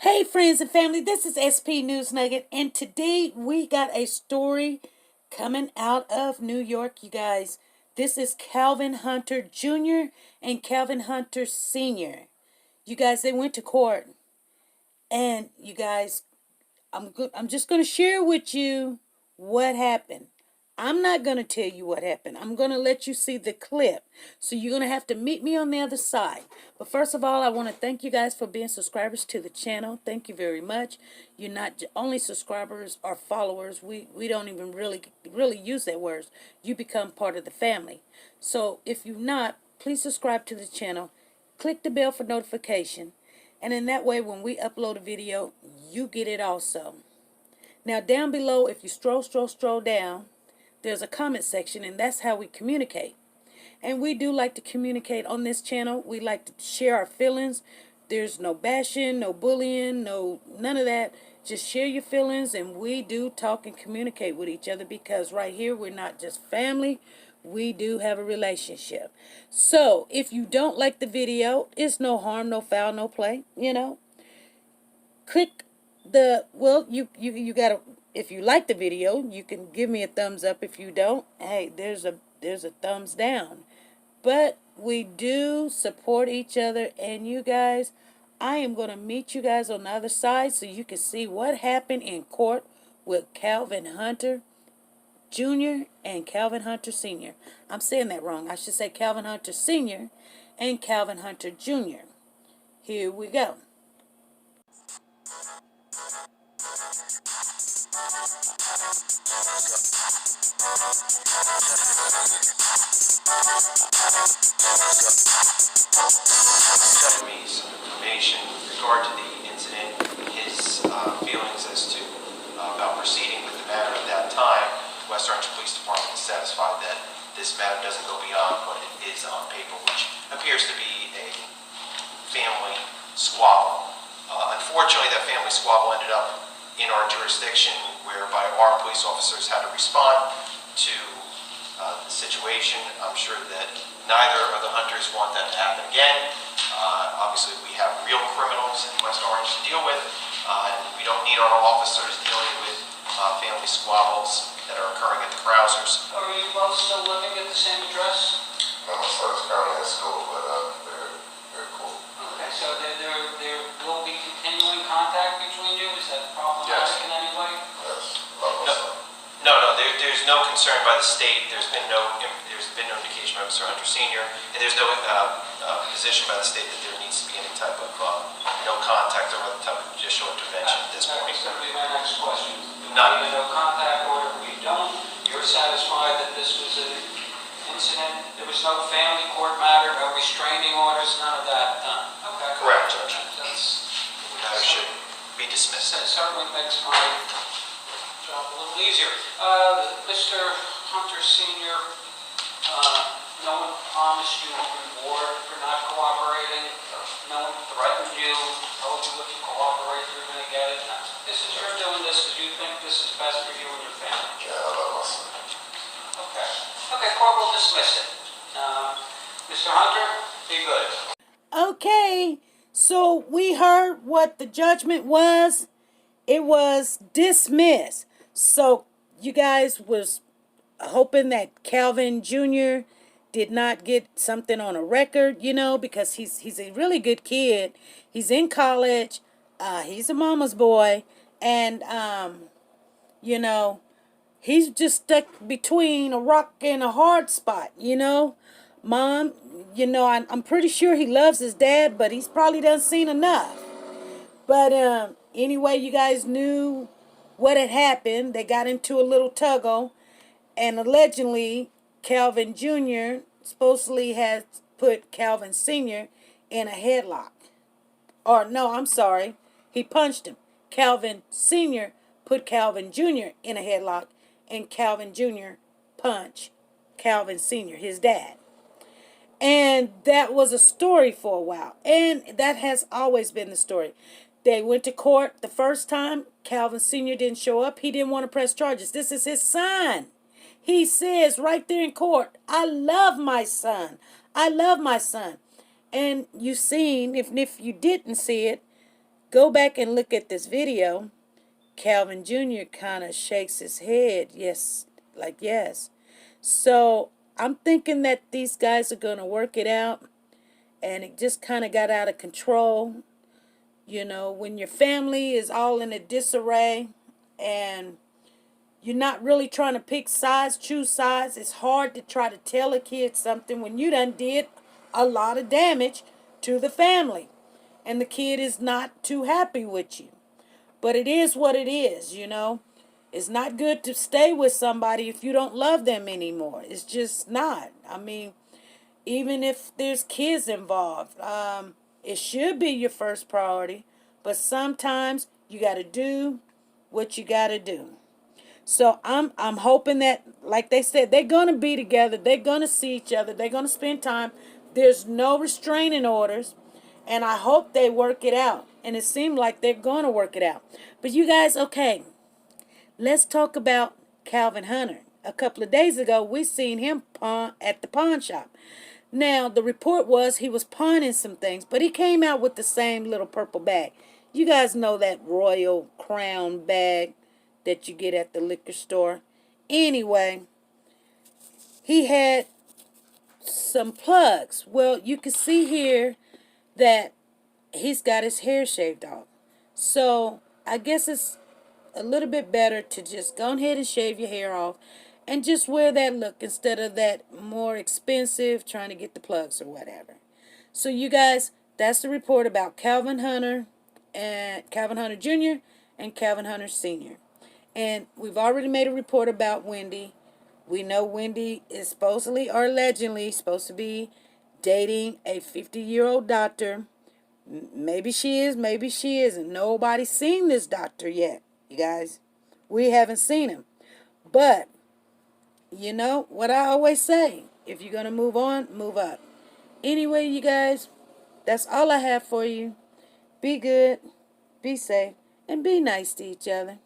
Hey friends and family, this is SP News Nugget, and today we got a story coming out of New York, you guys. This is Kalvin Hunter Jr. and Kelvin Hunter Sr. You guys, they went to court, and you guys, I'm just going to share with you what happened. I'm not going to tell you what happened. I'm going to let you see the clip. So you're going to have to meet me on the other side. But first of all, I want to thank you guys for being subscribers to the channel. Thank you very much. You're not only subscribers or followers. We don't even really use that word. You become part of the family. So if you're not, please subscribe to the channel. Click the bell for notification. And in that way, when we upload a video, you get it also. Now, down below, if you scroll down, there's a comment section, and that's how we communicate. And we do like to communicate on this channel. We like to share our feelings. There's no bashing, no bullying, none of that. Just share your feelings, and we do talk and communicate with each other because right here we're not just family. We do have a relationship. So if you don't like the video, it's no harm, no foul, no play. Click you gotta, if you like the video, you can give me a thumbs up. If you don't, hey, there's a thumbs down. But we do support each other, and you guys, I am going to meet you guys on the other side so you can see what happened in court with Kalvin Hunter Jr. and Kalvin Hunter Sr. I'm saying that wrong. I should say Kalvin Hunter Sr. and Kalvin Hunter Jr. Here we go. Sent me some information with regard to the incident, his feelings as to about proceeding with the matter at that time. West Orange Police Department is satisfied that this matter doesn't go beyond what it is on paper, which appears to be a family squabble. Unfortunately, that family squabble ended up in our jurisdiction, whereby our police officers had to respond to the situation. I'm sure that neither of the Hunters want that to happen again. Obviously, we have real criminals in West Orange to deal with, and we don't need our officers dealing with family squabbles that are occurring at the Krausers. Are you both still living at the same address? No, my son's currently at school, but they're cool. Okay, so there will be continuing contact between you? Is that problematic in any way? Yes, love my son. No, there's no concern by the state. There's been no indication by Mr. Hunter Sr., and there's no position by the state that there needs to be any type of no contact or other type of judicial intervention at this point. That's going to be my next question. None. We no contact order. We don't. You're satisfied that this was an incident? There was no family court matter, no restraining orders, none of that done? Okay. Correct, Judge. The matter should be dismissed. That certainly makes my job a little easier. Mr. Hunter Sr., no one promised you a reward for not cooperating. No one threatened you, told you if you cooperate you're going to get it. This is you're doing this because you think this is best for you and your family. Yeah, I love my son. Okay. Okay, court will dismiss it. Mr. Hunter, be good. Okay, so we heard what the judgment was. It was dismissed. So you guys was hoping that Kalvin Jr. did not get something on a record, because he's a really good kid. He's in college. He's a mama's boy. And, he's just stuck between a rock and a hard spot, Mom, I'm pretty sure he loves his dad, but he's probably done seen enough. But anyway, you guys knew what had happened. They got into a little tuggle, and allegedly Kalvin Jr. supposedly has put Kalvin Sr. in a headlock. Or no, I'm sorry, he punched him. Kalvin Sr. put Kalvin Jr. in a headlock, and Kalvin Jr. punched Kalvin Sr., his dad. And that was a story for a while. And that has always been the story. They went to court the first time. Kalvin Sr. didn't show up. He didn't want to press charges. This is his son. He says right there in court, I love my son. I love my son. And you seen, if you didn't see it, go back and look at this video, Kelvin Jr. kind of shakes his head. Yes, like yes. So I'm thinking that these guys are going to work it out. And it just kind of got out of control. You know, when your family is all in a disarray and you're not really trying to pick sides, choose sides, it's hard to try to tell a kid something when you done did a lot of damage to the family. And the kid is not too happy with you. But it is what it is, you know. It's not good to stay with somebody if you don't love them anymore. It's just not. I mean, even if there's kids involved, it should be your first priority. But sometimes you got to do what you got to do. So I'm hoping that, like they said, they're gonna be together. They're gonna see each other. They're gonna spend time. There's no restraining orders, and I hope they work it out. And it seemed like they're gonna work it out. But you guys, okay, let's talk about Kalvin Hunter. A couple of days ago, we seen him pawn at the pawn shop. Now, the report was he was pawning some things, but he came out with the same little purple bag. You guys know that Royal Crown bag that you get at the liquor store. Anyway, he had some plugs. Well, you can see here that he's got his hair shaved off. So, I guess it's a little bit better to just go ahead and shave your hair off and just wear that look instead of that more expensive trying to get the plugs or whatever. So you guys, that's the report about Kalvin Hunter and Kalvin Hunter Jr. and Kalvin Hunter Sr. And we've already made a report about Wendy. We know Wendy is supposedly or allegedly supposed to be dating a 50-year-old doctor. Maybe she is, maybe she isn't. Nobody's seen this doctor yet, you guys. We haven't seen him. But, you know what I always say. If you're going to move on, move up. Anyway, you guys, that's all I have for you. Be good, be safe, and be nice to each other.